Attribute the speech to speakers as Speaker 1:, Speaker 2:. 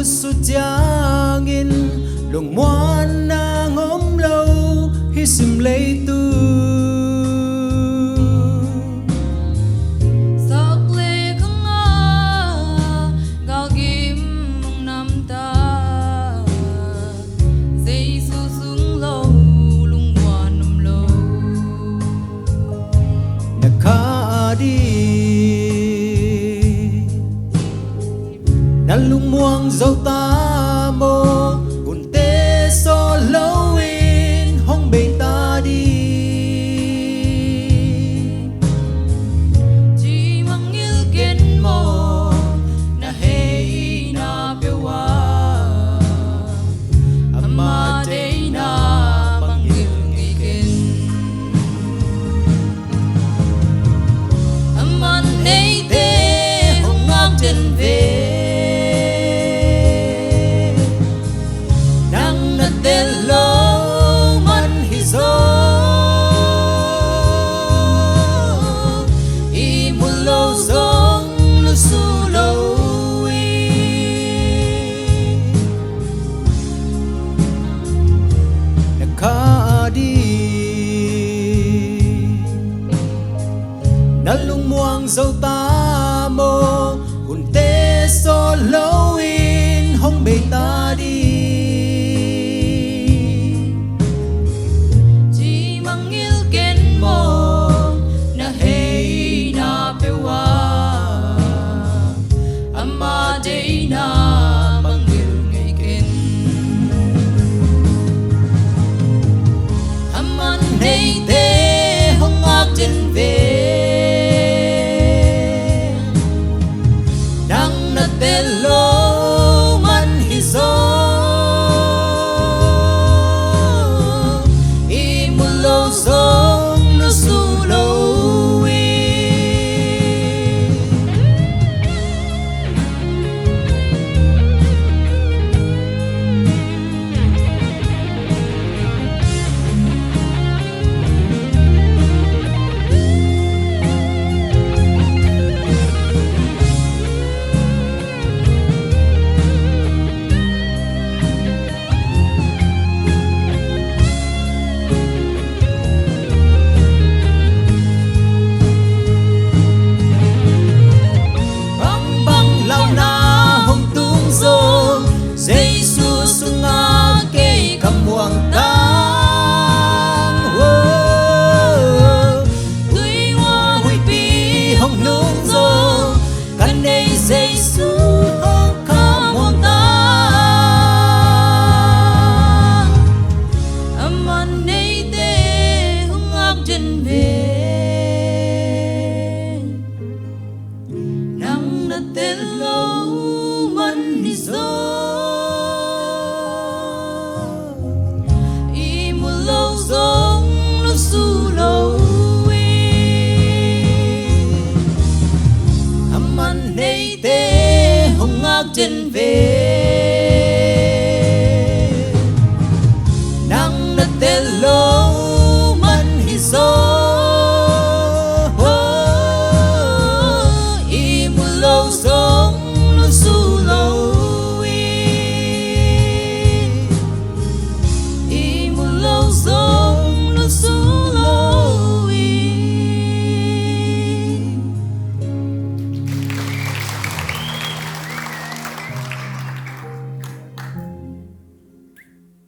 Speaker 1: su changin lung muan na ngom lâu hi sim lấy tu lung muang dâu ta mô hồn tê so lâu in hong bê ta đi chỉ mang yêu kiến mô na hei na bewa amma day na mang yêu nghi kiến amma nay tê hong ngọc chân về lung muang dâu ta mô hồn tê so lâu in hong bê ta đi chỉ mang yêu kiến mô na hei na bewa amma day na mang yêu ngày kiến amman hey tê hong ngọc chân về hello man hizo imulo song no sulo trên về